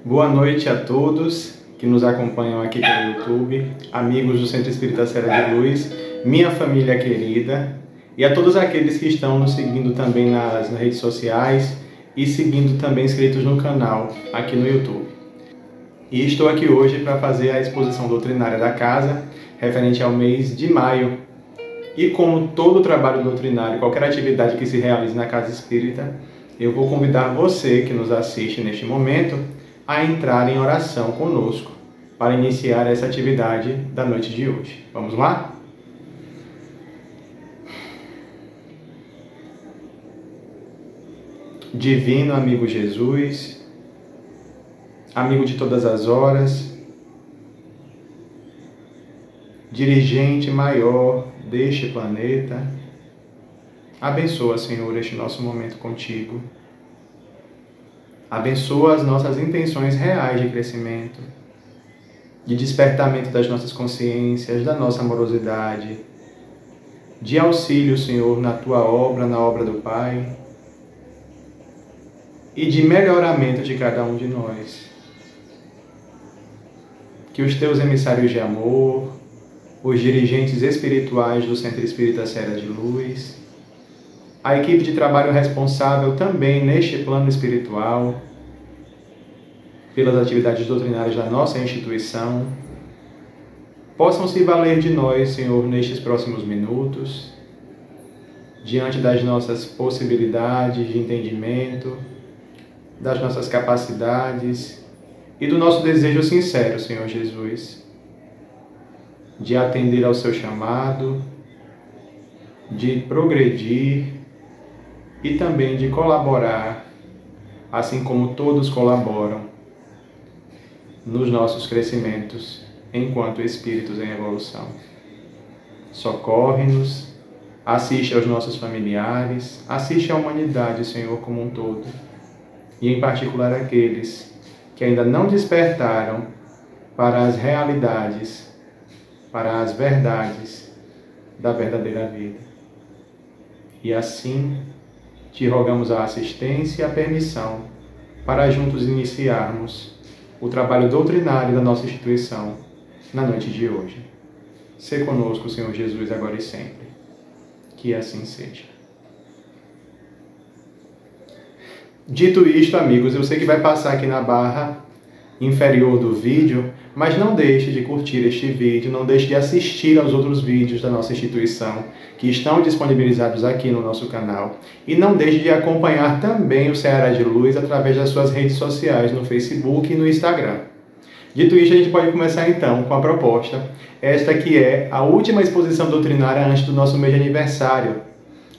Boa noite a todos que nos acompanham aqui pelo YouTube, amigos do Centro Espírita Serra de Luz, minha família querida e a todos aqueles que estão nos seguindo também nas redes sociais e seguindo também inscritos no canal aqui no YouTube. E estou aqui hoje para fazer a exposição doutrinária da casa referente ao mês de maio. E como todo trabalho doutrinário, qualquer atividade que se realize na Casa Espírita, eu vou convidar você que nos assiste neste momento a entrar em oração conosco para iniciar essa atividade da noite de hoje. Vamos lá? Divino amigo Jesus, amigo de todas as horas, dirigente maior deste planeta, abençoa, Senhor, este nosso momento contigo. Abençoa as nossas intenções reais de crescimento, de despertamento das nossas consciências, da nossa amorosidade, de auxílio, Senhor, na Tua obra, na obra do Pai, e de melhoramento de cada um de nós. Que os Teus emissários de amor, os dirigentes espirituais do Centro Espírita Serra de Luz, a equipe de trabalho responsável também neste plano espiritual, pelas atividades doutrinárias da nossa instituição, possam se valer de nós, Senhor, nestes próximos minutos, diante das nossas possibilidades de entendimento, das nossas capacidades e do nosso desejo sincero, Senhor Jesus, de atender ao seu chamado, de progredir e também de colaborar, assim como todos colaboram, nos nossos crescimentos enquanto espíritos em evolução. Socorre-nos, assiste aos nossos familiares, assiste à humanidade, Senhor, como um todo, e em particular aqueles que ainda não despertaram para as realidades, para as verdades da verdadeira vida. E assim, te rogamos a assistência e a permissão para juntos iniciarmos o trabalho doutrinário da nossa instituição na noite de hoje. Sê conosco, Senhor Jesus, agora e sempre. Que assim seja. Dito isto, amigos, eu sei que vai passar aqui na barra inferior do vídeo, mas não deixe de curtir este vídeo, não deixe de assistir aos outros vídeos da nossa instituição, que estão disponibilizados aqui no nosso canal. E não deixe de acompanhar também o Serra de Luz através das suas redes sociais, no Facebook e no Instagram. Dito isto, a gente pode começar então com a proposta, esta que é a última exposição doutrinária antes do nosso mês de aniversário.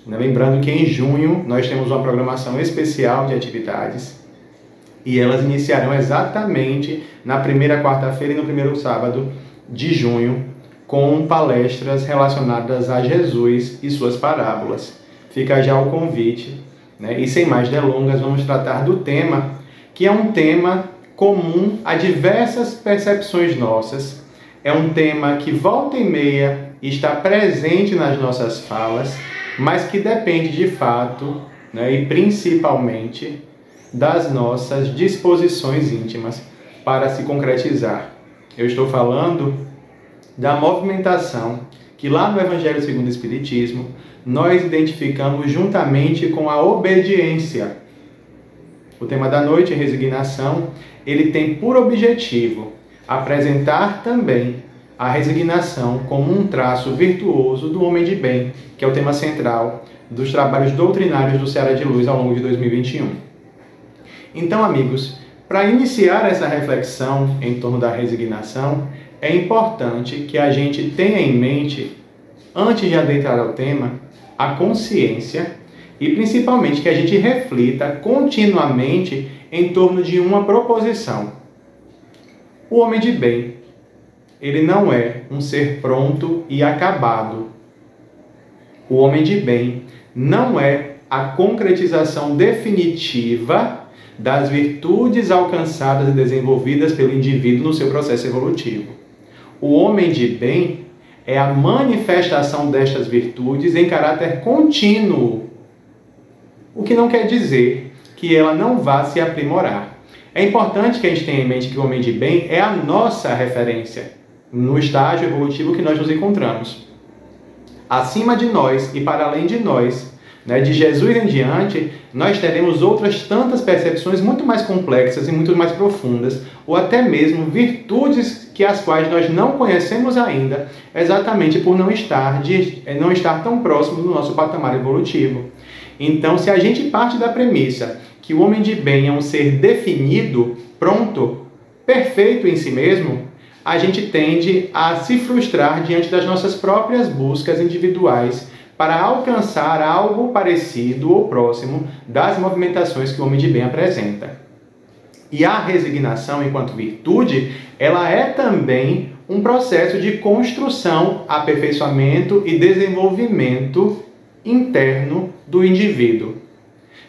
Lembrando que em junho nós temos uma programação especial de atividades, e elas iniciarão exatamente na primeira quarta-feira e no primeiro sábado de junho, com palestras relacionadas a Jesus e suas parábolas. Fica já o convite, né? E sem mais delongas, vamos tratar do tema, que é um tema comum a diversas percepções nossas. É um tema que volta e meia está presente nas nossas falas, mas que depende de fato, né, e principalmente das nossas disposições íntimas para se concretizar. Eu estou falando da movimentação que lá no Evangelho segundo o Espiritismo nós identificamos juntamente com a obediência. O tema da noite, resignação, ele tem por objetivo apresentar também a resignação como um traço virtuoso do homem de bem, que é o tema central dos trabalhos doutrinários do Serra de Luz ao longo de 2021. Então, amigos, para iniciar essa reflexão em torno da resignação, é importante que a gente tenha em mente, antes de adentrar ao tema, a consciência e principalmente que a gente reflita continuamente em torno de uma proposição. O homem de bem, ele não é um ser pronto e acabado. O homem de bem não é a concretização definitiva das virtudes alcançadas e desenvolvidas pelo indivíduo no seu processo evolutivo. O homem de bem é a manifestação destas virtudes em caráter contínuo, o que não quer dizer que ela não vá se aprimorar. É importante que a gente tenha em mente que o homem de bem é a nossa referência no estágio evolutivo que nós nos encontramos. Acima de nós e para além de nós, né, de Jesus em diante, nós teremos outras tantas percepções muito mais complexas e muito mais profundas, ou até mesmo virtudes que as quais nós não conhecemos ainda, exatamente por não estar tão próximo do nosso patamar evolutivo. Então, se a gente parte da premissa que o homem de bem é um ser definido, pronto, perfeito em si mesmo, a gente tende a se frustrar diante das nossas próprias buscas individuais para alcançar algo parecido ou próximo das movimentações que o homem de bem apresenta. E a resignação, enquanto virtude, ela é também um processo de construção, aperfeiçoamento e desenvolvimento interno do indivíduo.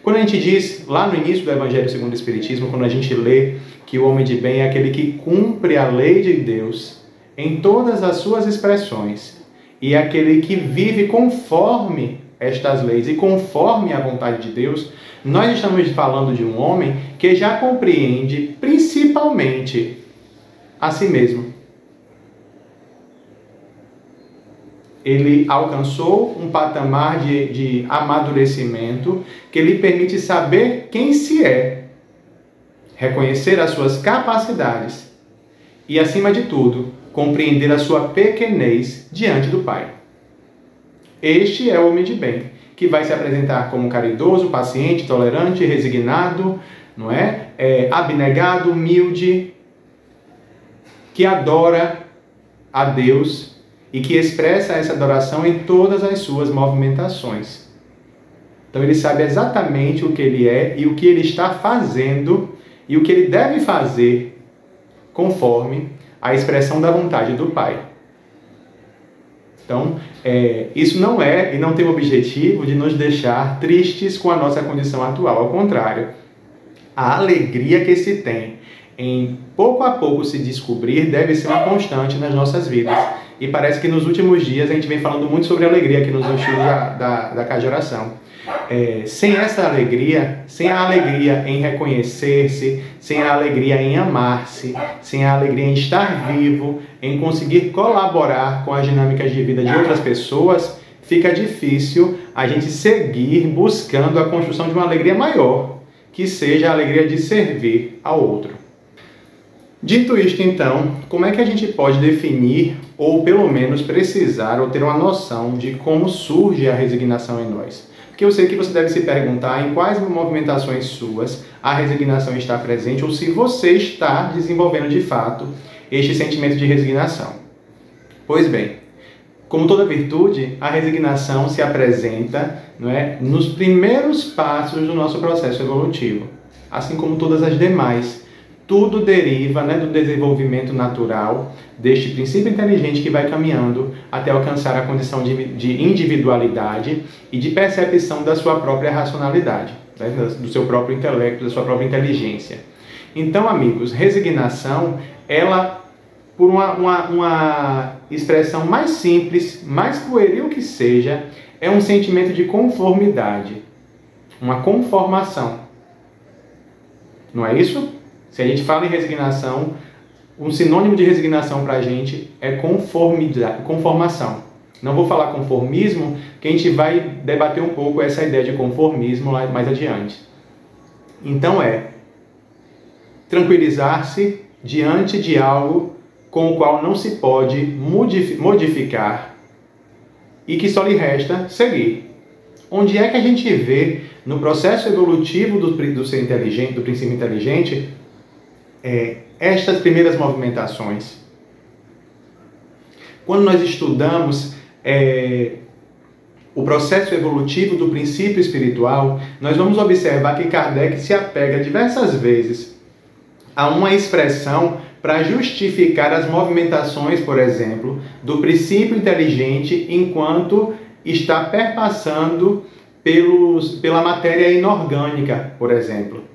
Quando a gente diz, lá no início do Evangelho segundo o Espiritismo, quando a gente lê que o homem de bem é aquele que cumpre a lei de Deus em todas as suas expressões, e aquele que vive conforme estas leis e conforme a vontade de Deus, nós estamos falando de um homem que já compreende principalmente a si mesmo. Ele alcançou um patamar de amadurecimento que lhe permite saber quem se é, reconhecer as suas capacidades e, acima de tudo, compreender a sua pequenez diante do Pai. Este é o homem de bem, que vai se apresentar como caridoso, paciente, tolerante, resignado, não é? Abnegado, humilde, que adora a Deus e que expressa essa adoração em todas as suas movimentações. Então ele sabe exatamente o que ele é e o que ele está fazendo e o que ele deve fazer conforme a expressão da vontade do Pai. Então, isso não é e não tem o objetivo de nos deixar tristes com a nossa condição atual. Ao contrário, a alegria que se tem em pouco a pouco se descobrir deve ser uma constante nas nossas vidas. E parece que nos últimos dias a gente vem falando muito sobre alegria aqui nos estudos da Casa de Oração. Sem essa alegria, sem a alegria em reconhecer-se, sem a alegria em amar-se, sem a alegria em estar vivo, em conseguir colaborar com as dinâmicas de vida de outras pessoas, fica difícil a gente seguir buscando a construção de uma alegria maior, que seja a alegria de servir ao outro. Dito isto, então, como é que a gente pode definir, ou pelo menos precisar, ou ter uma noção de como surge a resignação em nós? Porque eu sei que você deve se perguntar em quais movimentações suas a resignação está presente, ou se você está desenvolvendo de fato este sentimento de resignação. Pois bem, como toda virtude, a resignação se apresenta, não é, nos primeiros passos do nosso processo evolutivo, assim como todas as demais. Tudo deriva, né, do desenvolvimento natural deste princípio inteligente que vai caminhando até alcançar a condição de individualidade e de percepção da sua própria racionalidade, né, do seu próprio intelecto, da sua própria inteligência. Então, amigos, resignação, ela, por uma expressão mais simples, mais pueril que seja, é um sentimento de conformidade, uma conformação. Não é isso? Se a gente fala em resignação, um sinônimo de resignação para a gente é conformação. Não vou falar conformismo, que a gente vai debater um pouco essa ideia de conformismo lá mais adiante. Então tranquilizar-se diante de algo com o qual não se pode modificar e que só lhe resta seguir. Onde é que a gente vê no processo evolutivo do ser inteligente, do princípio inteligente, estas primeiras movimentações? Quando nós estudamos o processo evolutivo do princípio espiritual, nós vamos observar que Kardec se apega diversas vezes a uma expressão para justificar as movimentações, por exemplo, do princípio inteligente enquanto está perpassando pela matéria inorgânica, por exemplo.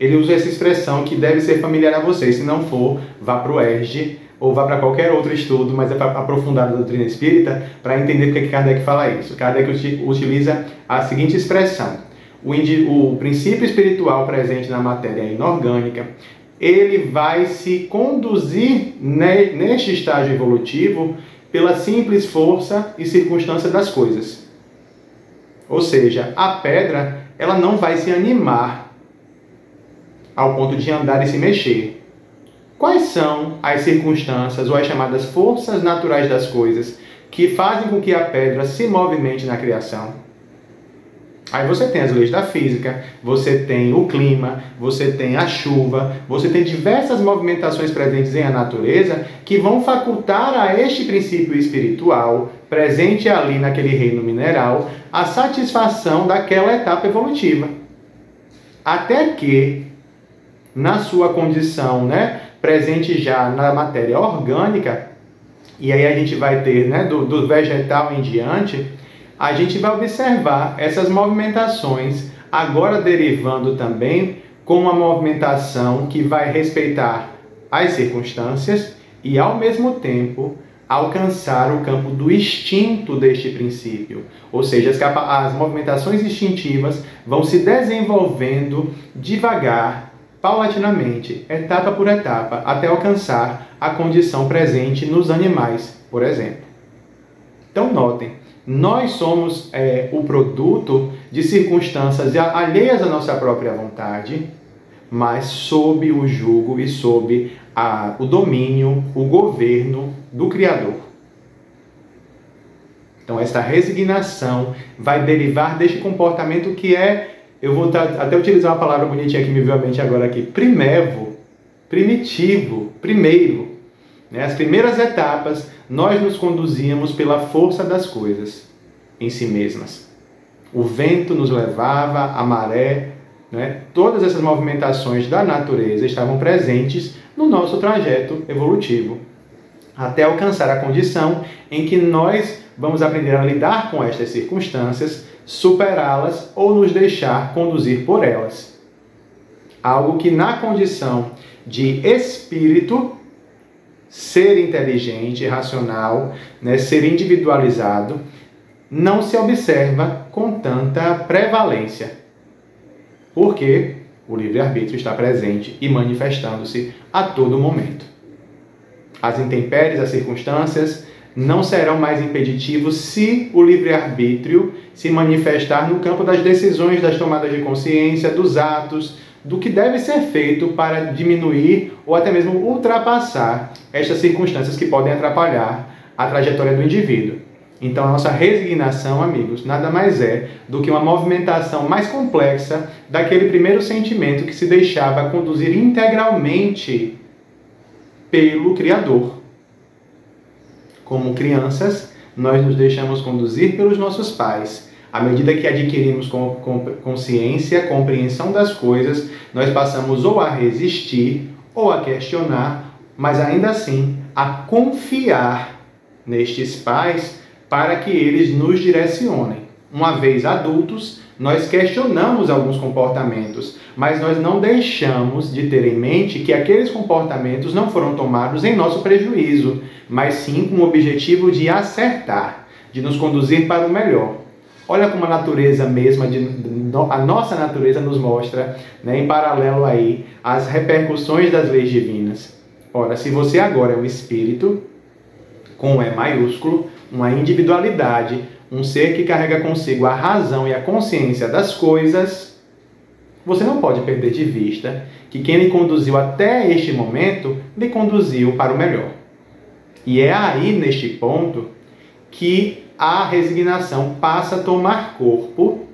Ele usa essa expressão que deve ser familiar a vocês. Se não for, vá para o ERG ou vá para qualquer outro estudo mais aprofundado da doutrina espírita para entender porque Kardec fala isso. Kardec utiliza a seguinte expressão: o princípio espiritual presente na matéria inorgânica, ele vai se conduzir neste estágio evolutivo pela simples força e circunstância das coisas. Ou seja, a pedra, ela não vai se animar ao ponto de andar e se mexer. Quais são as circunstâncias ou as chamadas forças naturais das coisas que fazem com que a pedra se movimente na criação? Aí você tem as leis da física, você tem o clima, você tem a chuva, você tem diversas movimentações presentes em a natureza que vão facultar a este princípio espiritual, presente ali naquele reino mineral, a satisfação daquela etapa evolutiva. Até que, na sua condição, presente já na matéria orgânica, e aí a gente vai ter, do vegetal em diante, a gente vai observar essas movimentações, agora derivando também com uma movimentação que vai respeitar as circunstâncias e, ao mesmo tempo, alcançar o campo do instinto deste princípio. Ou seja, as movimentações instintivas vão se desenvolvendo devagar, paulatinamente, etapa por etapa, até alcançar a condição presente nos animais, por exemplo. Então, notem, nós somos o produto de circunstâncias alheias à nossa própria vontade, mas sob o jugo e sob o domínio, o governo do Criador. Então, esta resignação vai derivar deste comportamento que eu vou até utilizar uma palavra bonitinha que me veio à mente agora aqui, primevo, primitivo, primeiro. As primeiras etapas, nós nos conduzíamos pela força das coisas em si mesmas. O vento nos levava, a maré, todas essas movimentações da natureza estavam presentes no nosso trajeto evolutivo, até alcançar a condição em que nós vamos aprender a lidar com estas circunstâncias, superá-las ou nos deixar conduzir por elas. Algo que na condição de espírito, ser inteligente, racional, ser individualizado, não se observa com tanta prevalência. Porque o livre-arbítrio está presente e manifestando-se a todo momento. As intempéries, as circunstâncias, não serão mais impeditivos se o livre-arbítrio se manifestar no campo das decisões, das tomadas de consciência, dos atos, do que deve ser feito para diminuir ou até mesmo ultrapassar estas circunstâncias que podem atrapalhar a trajetória do indivíduo. Então, a nossa resignação, amigos, nada mais é do que uma movimentação mais complexa daquele primeiro sentimento que se deixava conduzir integralmente pelo Criador. Como crianças, nós nos deixamos conduzir pelos nossos pais. À medida que adquirimos consciência, compreensão das coisas, nós passamos ou a resistir ou a questionar, mas ainda assim a confiar nestes pais para que eles nos direcionem. Uma vez adultos, nós questionamos alguns comportamentos, mas nós não deixamos de ter em mente que aqueles comportamentos não foram tomados em nosso prejuízo, mas sim com o objetivo de acertar, de nos conduzir para o melhor. Olha como a natureza mesma, a nossa natureza nos mostra, em paralelo aí, as repercussões das leis divinas. Ora, se você agora é um espírito, com um E maiúsculo, uma individualidade, um ser que carrega consigo a razão e a consciência das coisas, você não pode perder de vista que quem lhe conduziu até este momento, lhe conduziu para o melhor. E é aí, neste ponto, que a resignação passa a tomar corpo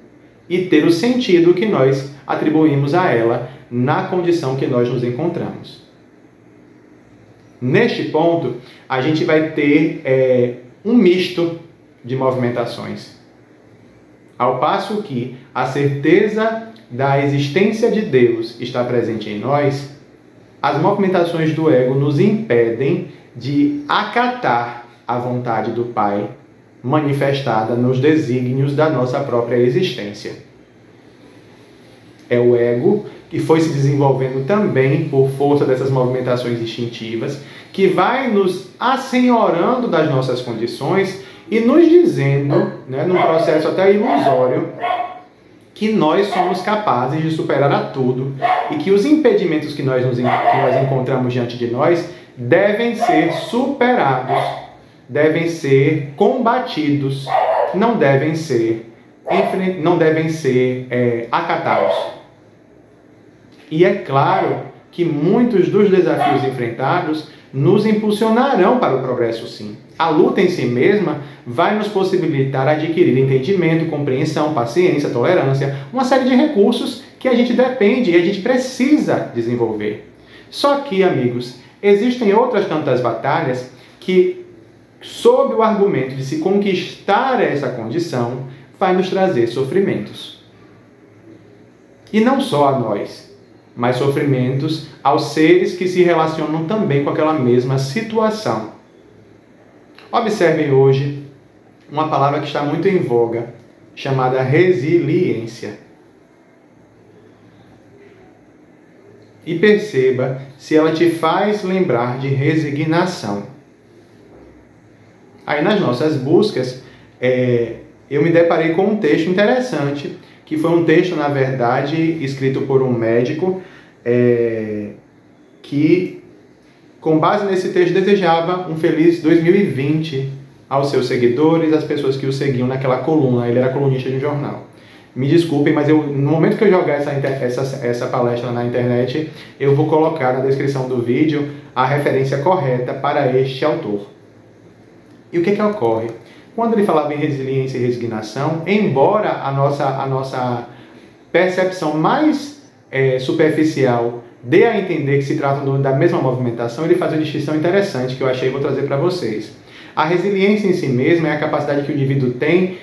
e ter o sentido que nós atribuímos a ela na condição que nós nos encontramos. Neste ponto, a gente vai ter um misto de movimentações. Ao passo que a certeza da existência de Deus está presente em nós, as movimentações do ego nos impedem de acatar a vontade do Pai manifestada nos desígnios da nossa própria existência. É o ego que foi se desenvolvendo também por força dessas movimentações instintivas, que vai nos assenhorando das nossas condições e nos dizendo, num processo até ilusório, que nós somos capazes de superar a tudo e que os impedimentos que nós encontramos diante de nós devem ser superados, devem ser combatidos, não devem ser acatados. E é claro que muitos dos desafios enfrentados nos impulsionarão para o progresso, sim. A luta em si mesma vai nos possibilitar adquirir entendimento, compreensão, paciência, tolerância, uma série de recursos que a gente depende e a gente precisa desenvolver. Só que, amigos, existem outras tantas batalhas que, sob o argumento de se conquistar essa condição, vai nos trazer sofrimentos. E não só a nós, mas sofrimentos aos seres que se relacionam também com aquela mesma situação. Observem hoje uma palavra que está muito em voga, chamada resiliência. E perceba se ela te faz lembrar de resignação. Aí nas nossas buscas, eu me deparei com um texto interessante, que foi um texto, na verdade, escrito por um médico, que, com base nesse texto, desejava um feliz 2020 aos seus seguidores, às pessoas que o seguiam naquela coluna. Ele era colunista de um jornal. Me desculpem, mas no momento que eu jogar essa palestra na internet, eu vou colocar na descrição do vídeo a referência correta para este autor. E o que ocorre? Quando ele falava em resiliência e resignação, embora a nossa percepção mais superficial dê a entender que se trata da mesma movimentação, ele faz uma distinção interessante que eu achei e vou trazer para vocês. A resiliência em si mesma é a capacidade que o indivíduo tem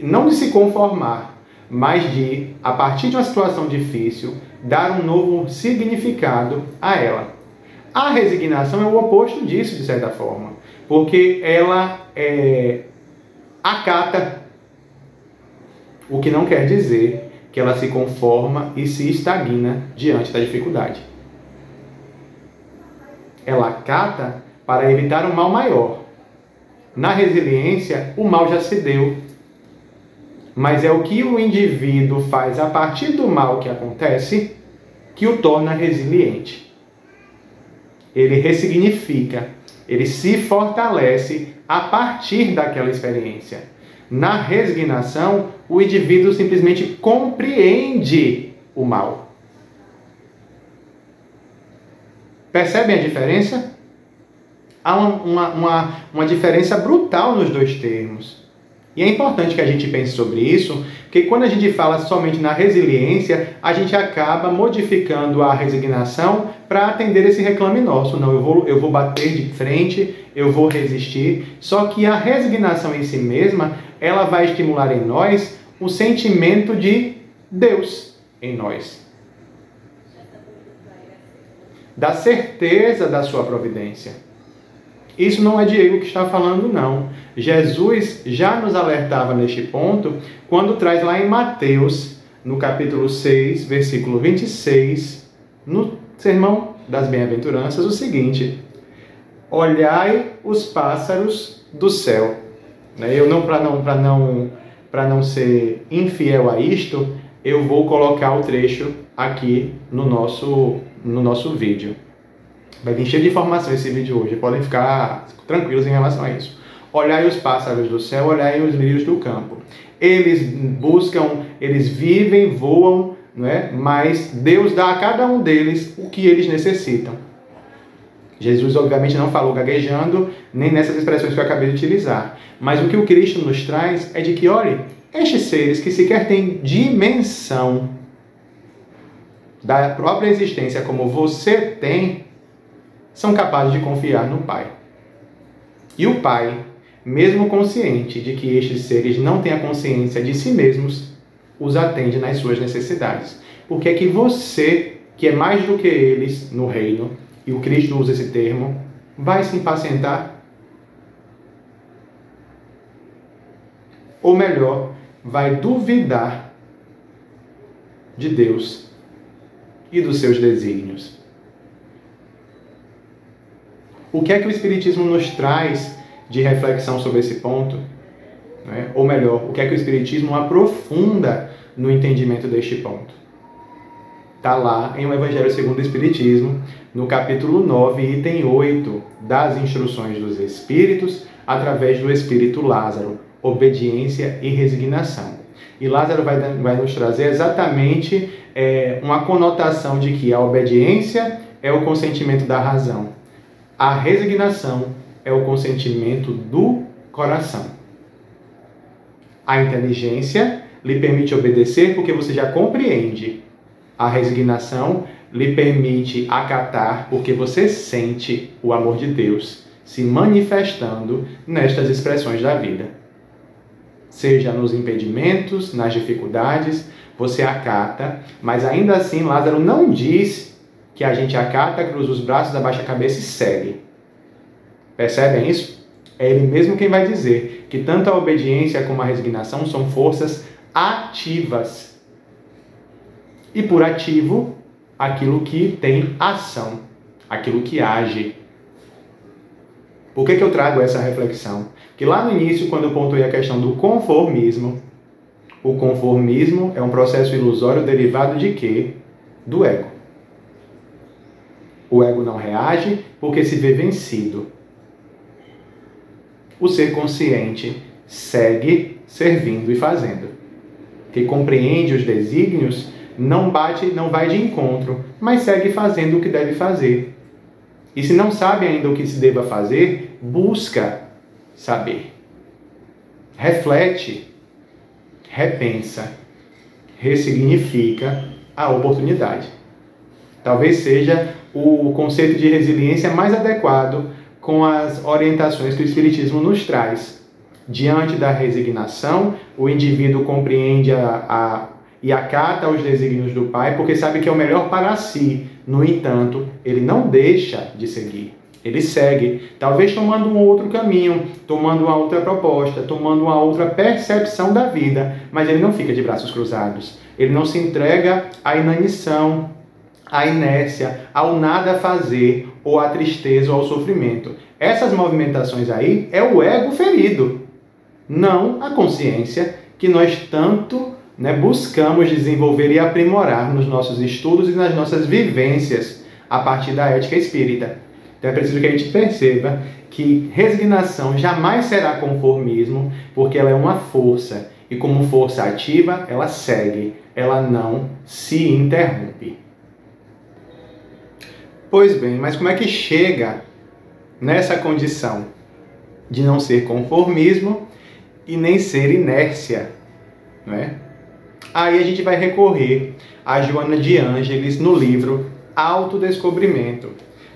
não de se conformar, mas de, a partir de uma situação difícil, dar um novo significado a ela. A resignação é o oposto disso, de certa forma, porque ela acata, o que não quer dizer que ela se conforma e se estagna diante da dificuldade. Ela acata para evitar um mal maior. Na resiliência, o mal já se deu, mas é o que o indivíduo faz a partir do mal que acontece que o torna resiliente. Ele ressignifica, ele se fortalece a partir daquela experiência. Na resignação, o indivíduo simplesmente compreende o mal. Percebem a diferença? Há uma diferença brutal nos dois termos. E é importante que a gente pense sobre isso, porque quando a gente fala somente na resiliência, a gente acaba modificando a resignação para atender esse reclame nosso. Não, eu vou bater de frente, eu vou resistir. Só que a resignação em si mesma, ela vai estimular em nós o sentimento de Deus em nós. Da certeza da sua providência. Isso não é Diego que está falando, não. Jesus já nos alertava neste ponto quando traz lá em Mateus, no capítulo 6, versículo 26, no Sermão das Bem-aventuranças, o seguinte: olhai os pássaros do céu. Eu para não ser infiel a isto, eu vou colocar o trecho aqui no nosso vídeo. Vai vir cheio de informação esse vídeo hoje, podem ficar tranquilos em relação a isso. Olhai os pássaros do céu, olhai os lírios do campo. Eles buscam, eles vivem, voam, não é? Mas Deus dá a cada um deles o que eles necessitam. Jesus, obviamente, não falou gaguejando, nem nessas expressões que eu acabei de utilizar. Mas o que o Cristo nos traz é de que, olhe, estes seres que sequer têm dimensão da própria existência como você tem, são capazes de confiar no Pai. E o Pai, mesmo consciente de que estes seres não têm a consciência de si mesmos, os atende nas suas necessidades. Porque é que você, que é mais do que eles no reino, e o Cristo usa esse termo, vai se impacientar? Ou melhor, vai duvidar de Deus e dos seus desígnios? O que é que o Espiritismo nos traz de reflexão sobre esse ponto? né? Ou melhor, o que é que o Espiritismo aprofunda no entendimento deste ponto. Está lá em O Evangelho segundo o Espiritismo, no capítulo 9, item 8, das instruções dos Espíritos, através do Espírito Lázaro, obediência e resignação. E Lázaro vai nos trazer exatamente uma conotação de que a obediência é o consentimento da razão, a resignação é o consentimento do coração. A inteligência lhe permite obedecer porque você já compreende. A resignação lhe permite acatar porque você sente o amor de Deus se manifestando nestas expressões da vida. Seja nos impedimentos, nas dificuldades, você acata, mas ainda assim Lázaro não diz que a gente acata, cruza os braços, abaixa a cabeça e segue. Percebem isso? É ele mesmo quem vai dizer que tanto a obediência como a resignação são forças ativas. E por ativo, aquilo que tem ação, aquilo que age. Por que eu trago essa reflexão? Que lá no início, quando eu pontuei a questão do conformismo, o conformismo é um processo ilusório derivado de quê? Do ego. O ego não reage porque se vê vencido. O ser consciente segue servindo e fazendo. Que compreende os desígnios, não vai de encontro, mas segue fazendo o que deve fazer. E se não sabe ainda o que se deva fazer, busca saber. Reflete, repensa, ressignifica a oportunidade. Talvez seja o conceito de resiliência mais adequado com as orientações que o Espiritismo nos traz. Diante da resignação, o indivíduo compreende e acata os desígnios do Pai, porque sabe que é o melhor para si. No entanto, ele não deixa de seguir. Ele segue, talvez tomando um outro caminho, tomando uma outra proposta, tomando uma outra percepção da vida, mas ele não fica de braços cruzados. Ele não se entrega à inanição, à inércia, ao nada fazer, ou à tristeza ou ao sofrimento. Essas movimentações aí é o ego ferido, não a consciência que nós tanto buscamos desenvolver e aprimorar nos nossos estudos e nas nossas vivências a partir da ética espírita. Então é preciso que a gente perceba que resignação jamais será conformismo, porque ela é uma força, e como força ativa, ela segue, ela não se interrompe. Pois bem, mas como é que chega nessa condição de não ser conformismo e nem ser inércia, não é? Aí a gente vai recorrer a Joana de Ângeles no livro Autodescobrimento,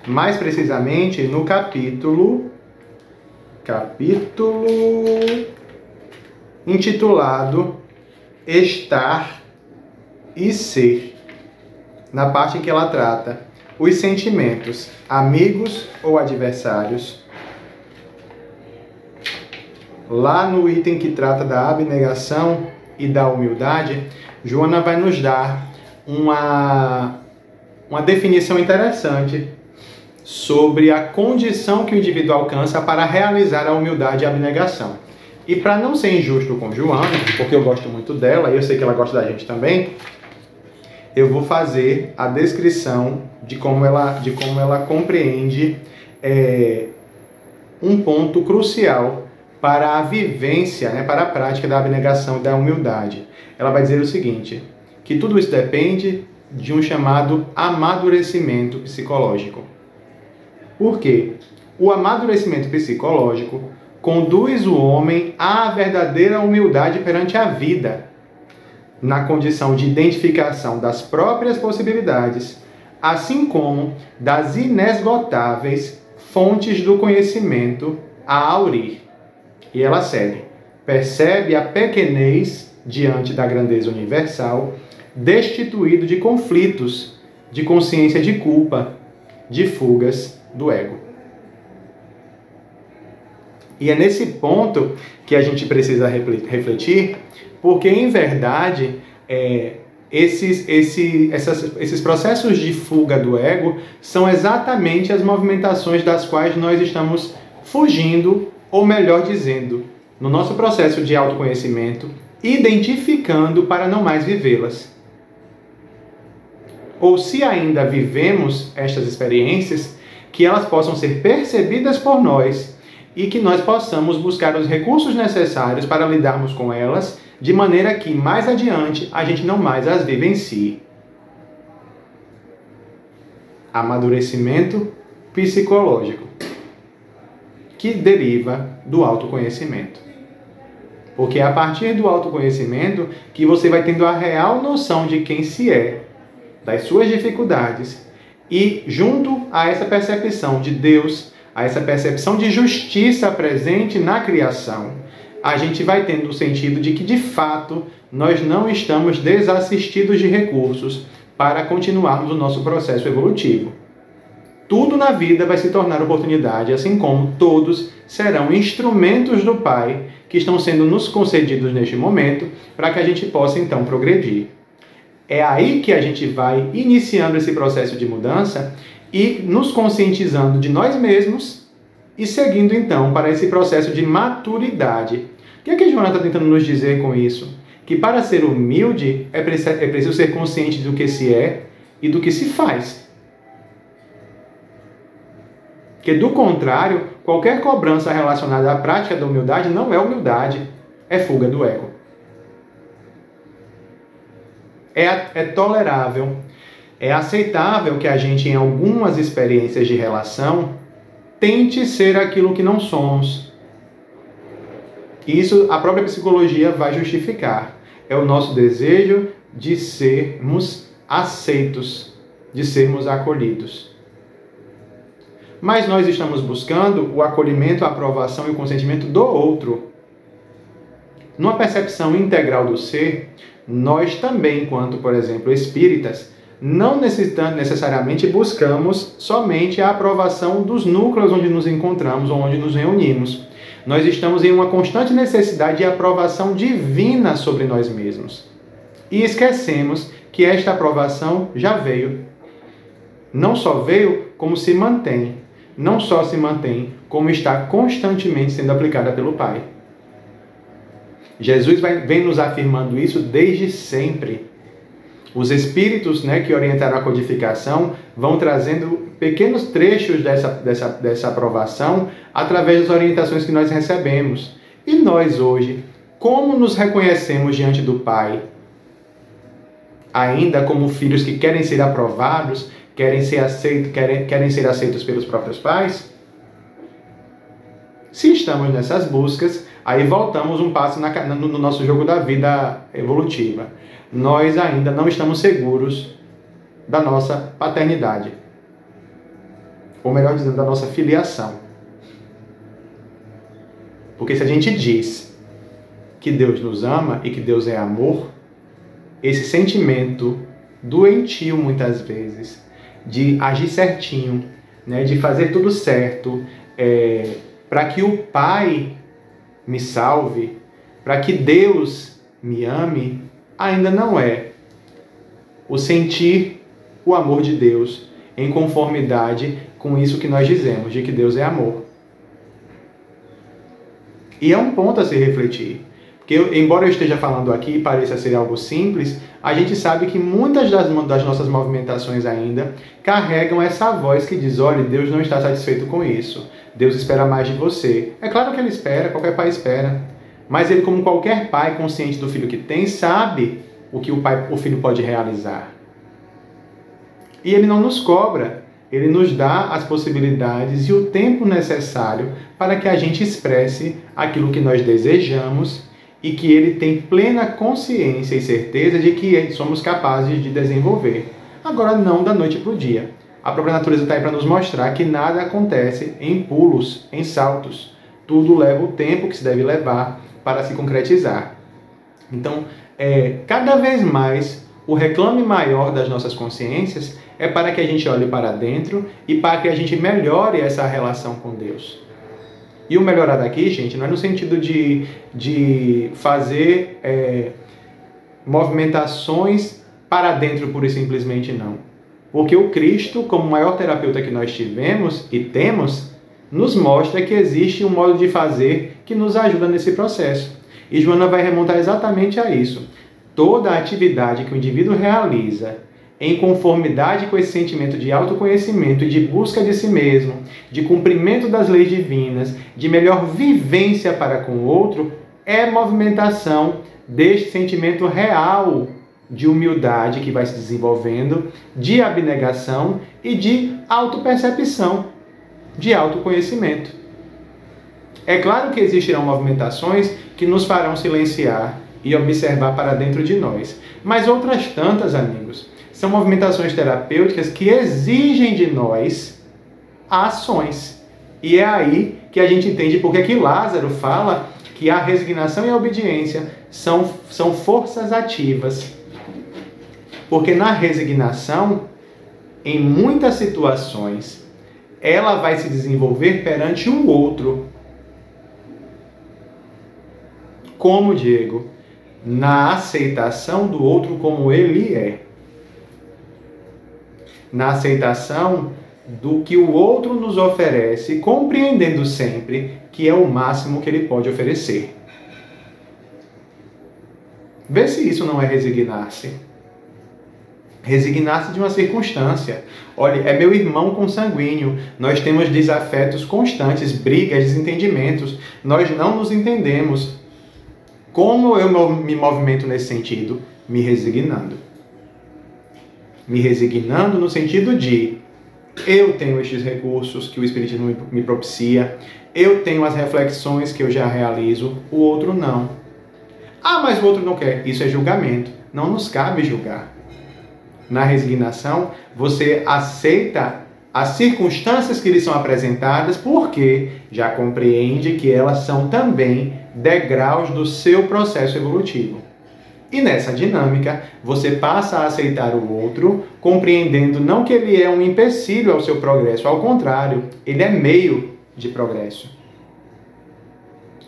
mais precisamente no capítulo intitulado Estar e Ser, na parte em que ela trata os sentimentos, amigos ou adversários. Lá no item que trata da abnegação e da humildade, Joana vai nos dar uma definição interessante sobre a condição que o indivíduo alcança para realizar a humildade e a abnegação. E para não ser injusto com Joana, porque eu gosto muito dela e eu sei que ela gosta da gente também, eu vou fazer a descrição de como ela compreende um ponto crucial para a vivência, para a prática da abnegação e da humildade. Ela vai dizer o seguinte, que tudo isso depende de um chamado amadurecimento psicológico. Por quê? O amadurecimento psicológico conduz o homem à verdadeira humildade perante a vida, na condição de identificação das próprias possibilidades, assim como das inesgotáveis fontes do conhecimento a aurir. E ela segue. Percebe a pequenez diante da grandeza universal, destituído de conflitos, de consciência de culpa, de fugas do ego. E é nesse ponto que a gente precisa refletir, porque, em verdade, esses processos de fuga do ego são exatamente as movimentações das quais nós estamos fugindo, ou melhor dizendo, no nosso processo de autoconhecimento, identificando para não mais vivê-las. Ou se ainda vivemos estas experiências, que elas possam ser percebidas por nós e que nós possamos buscar os recursos necessários para lidarmos com elas, de maneira que mais adiante a gente não mais as vivencie. Amadurecimento psicológico, que deriva do autoconhecimento. Porque é a partir do autoconhecimento que você vai tendo a real noção de quem se é, das suas dificuldades, e junto a essa percepção de Deus, a essa percepção de justiça presente na criação, a gente vai tendo o sentido de que, de fato, nós não estamos desassistidos de recursos para continuarmos o nosso processo evolutivo. Tudo na vida vai se tornar oportunidade, assim como todos serão instrumentos do Pai que estão sendo nos concedidos neste momento para que a gente possa, então, progredir. É aí que a gente vai iniciando esse processo de mudança e nos conscientizando de nós mesmos e seguindo, então, para esse processo de maturidade. O que é que Joana está tentando nos dizer com isso? Que para ser humilde é preciso ser consciente do que se é e do que se faz. Porque, do contrário, qualquer cobrança relacionada à prática da humildade não é humildade, é fuga do ego. É tolerável, é aceitável que a gente, em algumas experiências de relação, tente ser aquilo que não somos. Isso a própria psicologia vai justificar. É o nosso desejo de sermos aceitos, de sermos acolhidos. Mas nós estamos buscando o acolhimento, a aprovação e o consentimento do outro. Numa percepção integral do ser, nós também, enquanto, por exemplo, espíritas, não necessariamente buscamos somente a aprovação dos núcleos onde nos encontramos ou onde nos reunimos. Nós estamos em uma constante necessidade de aprovação divina sobre nós mesmos. E esquecemos que esta aprovação já veio. Não só veio, como se mantém. Não só se mantém, como está constantemente sendo aplicada pelo Pai. Jesus vem nos afirmando isso desde sempre. Os espíritos, que orientaram a codificação vão trazendo pequenos trechos dessa aprovação através das orientações que nós recebemos. E nós hoje, como nos reconhecemos diante do Pai? Ainda como filhos que querem ser aprovados, querem ser aceitos pelos próprios pais? Se estamos nessas buscas, aí voltamos um passo no nosso jogo da vida evolutiva. Nós ainda não estamos seguros da nossa paternidade. Ou melhor dizendo, da nossa filiação. Porque se a gente diz que Deus nos ama e que Deus é amor, esse sentimento doentio muitas vezes, de agir certinho, de fazer tudo certo, para que o Pai me salve, para que Deus me ame, ainda não é o sentir o amor de Deus em conformidade com isso que nós dizemos, de que Deus é amor. E é um ponto a se refletir. Porque, embora eu esteja falando aqui e pareça ser algo simples, a gente sabe que muitas das nossas movimentações ainda carregam essa voz que diz: olha, Deus não está satisfeito com isso. Deus espera mais de você. É claro que Ele espera, qualquer pai espera. Mas Ele, como qualquer pai consciente do filho que tem, sabe o que o filho pode realizar. E Ele não nos cobra. Ele nos dá as possibilidades e o tempo necessário para que a gente expresse aquilo que nós desejamos e que Ele tem plena consciência e certeza de que somos capazes de desenvolver. Agora, não da noite para o dia. A própria natureza está aí para nos mostrar que nada acontece em pulos, em saltos. Tudo leva o tempo que se deve levar para se concretizar. Então, cada vez mais, o reclame maior das nossas consciências é para que a gente olhe para dentro e para que a gente melhore essa relação com Deus. E o melhorar daqui, gente, não é no sentido de fazer movimentações para dentro pura e simplesmente, não. Porque o Cristo, como o maior terapeuta que nós tivemos e temos, nos mostra que existe um modo de fazer que nos ajuda nesse processo. E Joana vai remontar exatamente a isso. Toda a atividade que o indivíduo realiza em conformidade com esse sentimento de autoconhecimento e de busca de si mesmo, de cumprimento das leis divinas, de melhor vivência para com o outro, é movimentação deste sentimento real de humildade que vai se desenvolvendo, de abnegação e de autopercepção, de autoconhecimento. É claro que existirão movimentações que nos farão silenciar e observar para dentro de nós, mas outras tantas, amigos, são movimentações terapêuticas que exigem de nós ações. E é aí que a gente entende porque que Lázaro fala que a resignação e a obediência são forças ativas. Porque na resignação, em muitas situações, ela vai se desenvolver perante o outro. Como, Diego? Na aceitação do outro como ele é. Na aceitação do que o outro nos oferece, compreendendo sempre que é o máximo que ele pode oferecer. Vê se isso não é resignar-se. Resignar-se de uma circunstância. Olha, é meu irmão consanguíneo. Nós temos desafetos constantes, brigas, desentendimentos. Nós não nos entendemos. Como eu me movimento nesse sentido? Me resignando. Me resignando no sentido de eu tenho estes recursos que o Espiritismo me propicia, eu tenho as reflexões que eu já realizo, o outro não. Ah, mas o outro não quer. Isso é julgamento. Não nos cabe julgar. Na resignação, você aceita as circunstâncias que lhe são apresentadas porque já compreende que elas são também degraus do seu processo evolutivo. E nessa dinâmica, você passa a aceitar o outro, compreendendo não que ele é um empecilho ao seu progresso, ao contrário, ele é meio de progresso.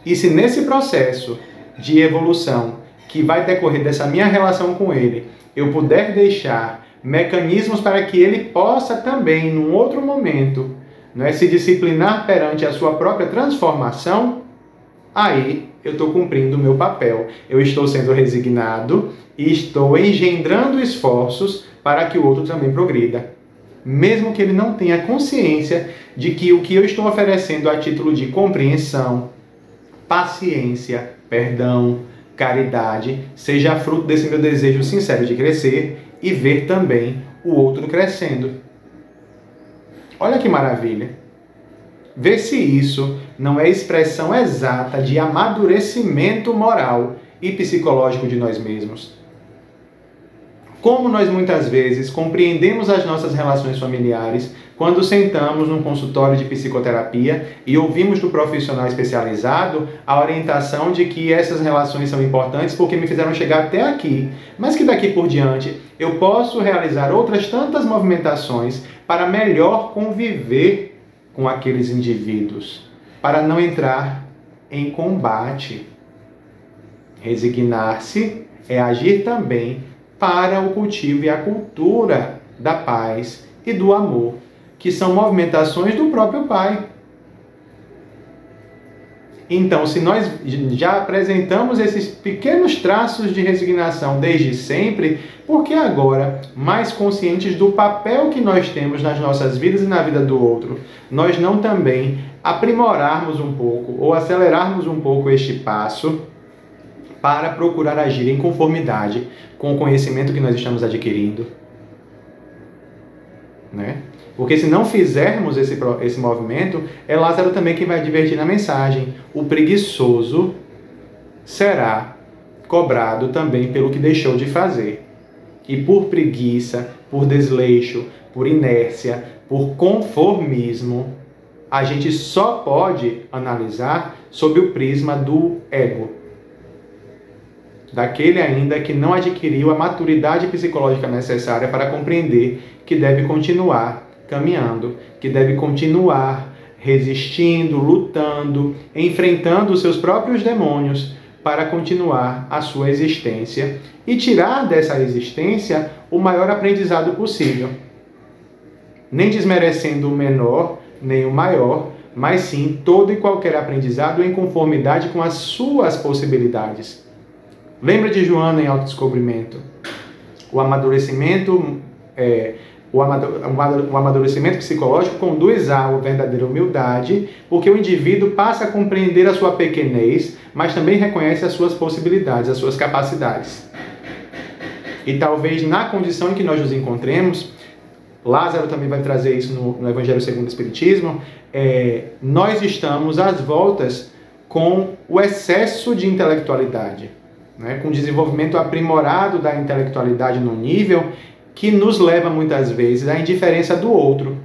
E se nesse processo de evolução que vai decorrer dessa minha relação com ele, eu puder deixar mecanismos para que ele possa também, num outro momento, se disciplinar perante a sua própria transformação, aí eu estou cumprindo o meu papel. Eu estou sendo resignado e estou engendrando esforços para que o outro também progrida. Mesmo que ele não tenha consciência de que o que eu estou oferecendo a título de compreensão, paciência, perdão, caridade, seja fruto desse meu desejo sincero de crescer e ver também o outro crescendo. Olha que maravilha! Vê se isso não é expressão exata de amadurecimento moral e psicológico de nós mesmos. Como nós muitas vezes compreendemos as nossas relações familiares quando sentamos num consultório de psicoterapia e ouvimos do profissional especializado a orientação de que essas relações são importantes porque me fizeram chegar até aqui, mas que daqui por diante eu posso realizar outras tantas movimentações para melhor conviver com aqueles indivíduos, para não entrar em combate. Resignar-se é agir também para o cultivo e a cultura da paz e do amor, que são movimentações do próprio Pai. Então, se nós já apresentamos esses pequenos traços de resignação desde sempre, por que agora, mais conscientes do papel que nós temos nas nossas vidas e na vida do outro, nós não também aprimorarmos um pouco ou acelerarmos um pouco este passo para procurar agir em conformidade com o conhecimento que nós estamos adquirindo? Né? Porque se não fizermos esse movimento, é Lázaro também quem vai advertir na mensagem. O preguiçoso será cobrado também pelo que deixou de fazer. E por preguiça, por desleixo, por inércia, por conformismo, a gente só pode analisar sob o prisma do ego. Daquele ainda que não adquiriu a maturidade psicológica necessária para compreender que deve continuar caminhando, que deve continuar resistindo, lutando, enfrentando os seus próprios demônios para continuar a sua existência e tirar dessa existência o maior aprendizado possível. Nem desmerecendo o menor, nem o maior, mas sim todo e qualquer aprendizado em conformidade com as suas possibilidades. Lembra de Joana em Autodescobrimento? O amadurecimento o amadurecimento psicológico conduz à verdadeira humildade, porque o indivíduo passa a compreender a sua pequenez, mas também reconhece as suas possibilidades, as suas capacidades. E talvez na condição em que nós nos encontremos, Lázaro também vai trazer isso no Evangelho segundo o Espiritismo, nós estamos às voltas com o excesso de intelectualidade, né? Com o desenvolvimento aprimorado da intelectualidade no nível que nos leva muitas vezes à indiferença do outro,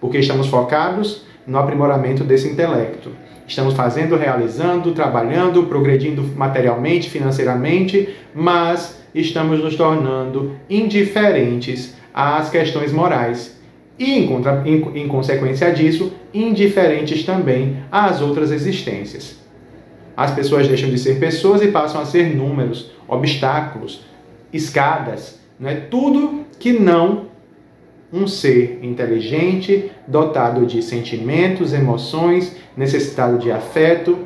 porque estamos focados no aprimoramento desse intelecto. Estamos fazendo, realizando, trabalhando, progredindo materialmente, financeiramente, mas estamos nos tornando indiferentes às questões morais e, em consequência disso, indiferentes também às outras existências. As pessoas deixam de ser pessoas e passam a ser números, obstáculos, escadas, não é tudo que não um ser inteligente, dotado de sentimentos, emoções, necessitado de afeto,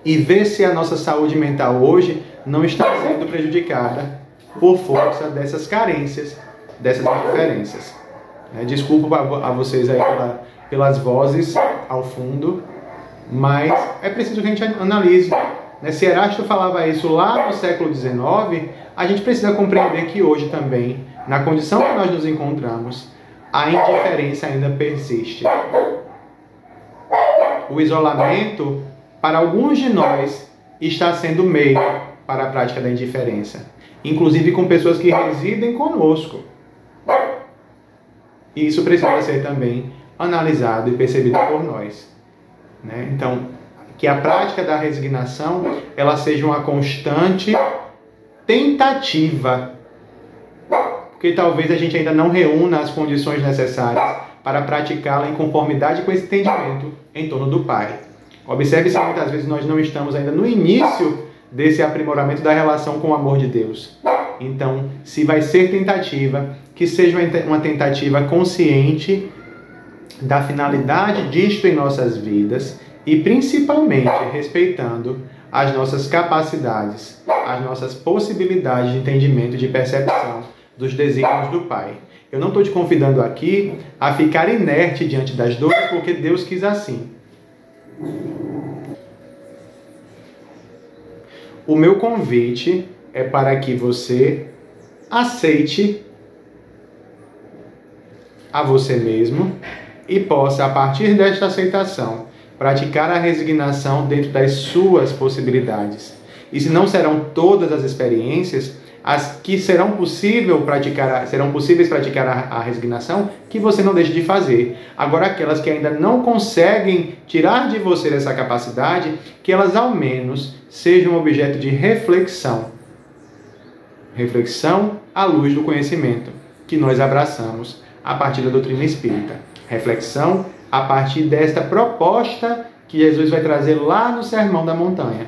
e ver se a nossa saúde mental hoje não está sendo prejudicada por força dessas carências, dessas diferenças. Desculpa a vocês aí pelas vozes ao fundo, mas é preciso que a gente analise. Se Erasto falava isso lá no século XIX, a gente precisa compreender que hoje também, na condição que nós nos encontramos, a indiferença ainda persiste. O isolamento, para alguns de nós, está sendo meio para a prática da indiferença, inclusive com pessoas que residem conosco. E isso precisa ser também analisado e percebido por nós, né? Então, que a prática da resignação ela seja uma constante tentativa, porque talvez a gente ainda não reúna as condições necessárias para praticá-la em conformidade com esse entendimento em torno do Pai. Observe-se que muitas vezes nós não estamos ainda no início desse aprimoramento da relação com o amor de Deus. Então, se vai ser tentativa, que seja uma tentativa consciente da finalidade disto em nossas vidas e principalmente respeitando as nossas capacidades, as nossas possibilidades de entendimento e de percepção dos desígnios do Pai. Eu não estou te convidando aqui a ficar inerte diante das dores, porque Deus quis assim. O meu convite é para que você aceite a você mesmo e possa, a partir desta aceitação, praticar a resignação dentro das suas possibilidades. E se não serão todas as experiências, as que serão possíveis praticar a resignação, que você não deixe de fazer. Agora, aquelas que ainda não conseguem tirar de você essa capacidade, que elas ao menos sejam objeto de reflexão. Reflexão à luz do conhecimento, que nós abraçamos a partir da doutrina espírita. Reflexão a partir desta proposta que Jesus vai trazer lá no Sermão da Montanha,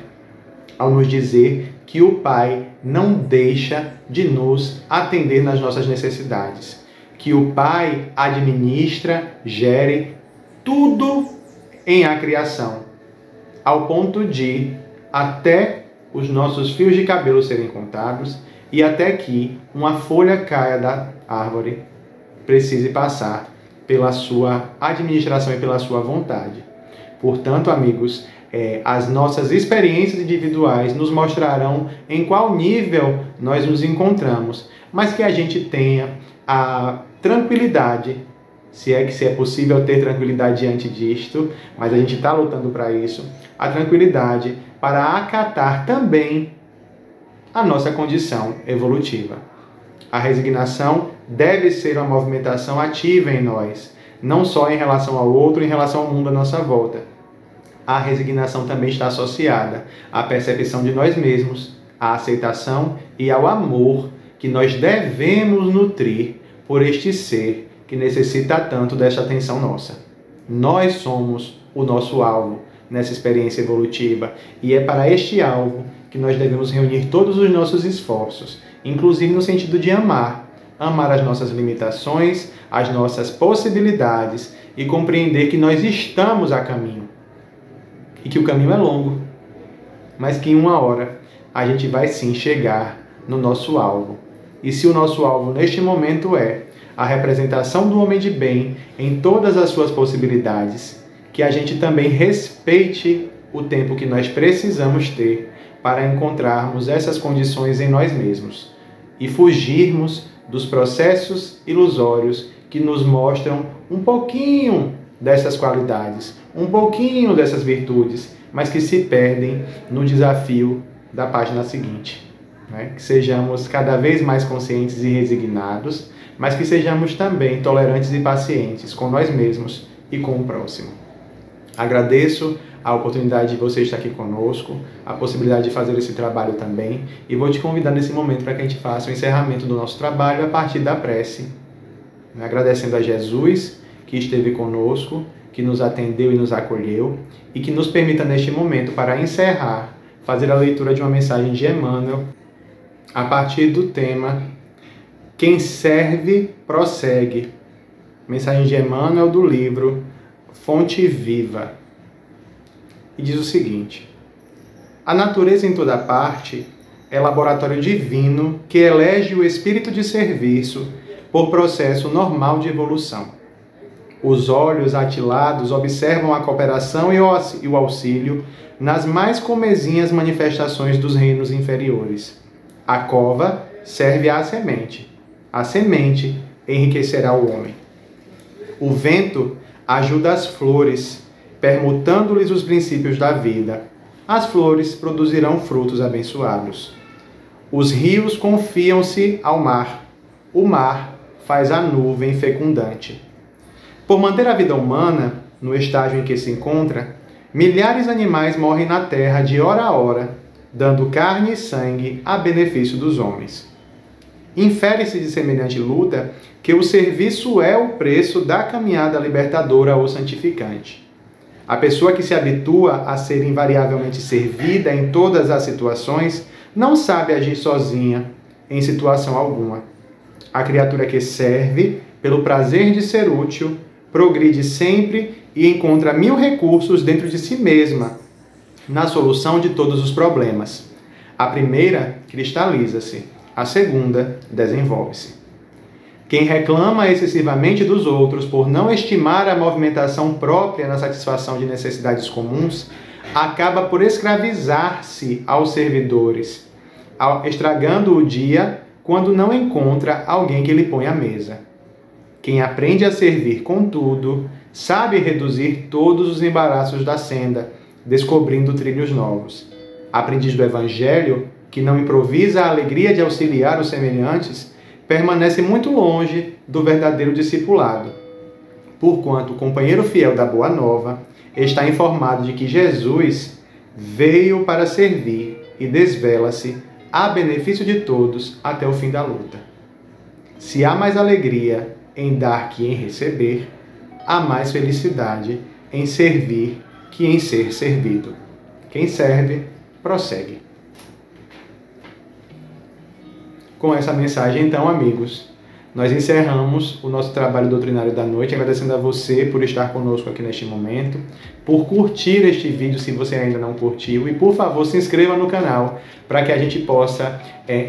ao nos dizer que o Pai não deixa de nos atender nas nossas necessidades, que o Pai administra, gere tudo em a criação, ao ponto de até os nossos fios de cabelo serem contados e até que uma folha caia da árvore precise passar pela sua administração e pela sua vontade. Portanto, amigos, as nossas experiências individuais nos mostrarão em qual nível nós nos encontramos, mas que a gente tenha a tranquilidade, se é possível ter tranquilidade diante disto, mas a gente está lutando para isso, a tranquilidade para acatar também a nossa condição evolutiva. A resignação deve ser uma movimentação ativa em nós, não só em relação ao outro, em relação ao mundo à nossa volta. A resignação também está associada à percepção de nós mesmos, à aceitação e ao amor que nós devemos nutrir por este ser que necessita tanto desta atenção nossa. Nós somos o nosso alvo nessa experiência evolutiva e é para este alvo que nós devemos reunir todos os nossos esforços, inclusive no sentido de amar, amar as nossas limitações, as nossas possibilidades e compreender que nós estamos a caminho. E que o caminho é longo, mas que em uma hora a gente vai sim chegar no nosso alvo. E se o nosso alvo neste momento é a representação do homem de bem em todas as suas possibilidades, que a gente também respeite o tempo que nós precisamos ter para encontrarmos essas condições em nós mesmos e fugirmos dos processos ilusórios que nos mostram um pouquinho dessas qualidades, um pouquinho dessas virtudes, mas que se perdem no desafio da página seguinte. Que sejamos cada vez mais conscientes e resignados, mas que sejamos também tolerantes e pacientes com nós mesmos e com o próximo. Agradeço a oportunidade de você estar aqui conosco, a possibilidade de fazer esse trabalho também, e vou te convidar nesse momento para que a gente faça o encerramento do nosso trabalho a partir da prece, agradecendo a Jesus que esteve conosco, que nos atendeu e nos acolheu, e que nos permita neste momento, para encerrar, fazer a leitura de uma mensagem de Emmanuel, a partir do tema Quem serve, prossegue. Mensagem de Emmanuel do livro Fonte Viva. E diz o seguinte: a natureza em toda parte é laboratório divino que elege o espírito de serviço por processo normal de evolução. Os olhos atilados observam a cooperação e o auxílio nas mais comezinhas manifestações dos reinos inferiores. A cova serve à semente. A semente enriquecerá o homem. O vento ajuda as flores, permutando-lhes os princípios da vida. As flores produzirão frutos abençoados. Os rios confiam-se ao mar. O mar faz a nuvem fecundante. Por manter a vida humana no estágio em que se encontra, milhares de animais morrem na terra de hora a hora, dando carne e sangue a benefício dos homens. Infere-se de semelhante luta que o serviço é o preço da caminhada libertadora ou santificante. A pessoa que se habitua a ser invariavelmente servida em todas as situações não sabe agir sozinha em situação alguma. A criatura que serve, pelo prazer de ser útil, progride sempre e encontra 1000 recursos dentro de si mesma na solução de todos os problemas. A primeira cristaliza-se, a segunda desenvolve-se. Quem reclama excessivamente dos outros por não estimar a movimentação própria na satisfação de necessidades comuns, acaba por escravizar-se aos servidores, estragando o dia quando não encontra alguém que lhe põe à mesa. Quem aprende a servir, contudo, sabe reduzir todos os embaraços da senda, descobrindo trilhos novos. Aprendiz do Evangelho, que não improvisa a alegria de auxiliar os semelhantes, permanece muito longe do verdadeiro discipulado, porquanto o companheiro fiel da Boa Nova está informado de que Jesus veio para servir e desvela-se a benefício de todos até o fim da luta. Se há mais alegria em dar que em receber, há mais felicidade em servir que em ser servido. Quem serve, prossegue. Com essa mensagem, então, amigos, nós encerramos o nosso trabalho doutrinário da noite, agradecendo a você por estar conosco aqui neste momento, por curtir este vídeo se você ainda não curtiu, e por favor se inscreva no canal para que a gente possa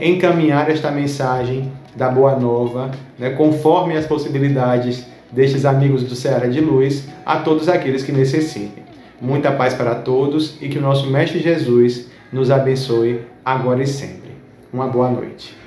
encaminhar esta mensagem da Boa Nova, conforme as possibilidades destes amigos do Seara de Luz, a todos aqueles que necessitem. Muita paz para todos e que o nosso Mestre Jesus nos abençoe agora e sempre. Uma boa noite.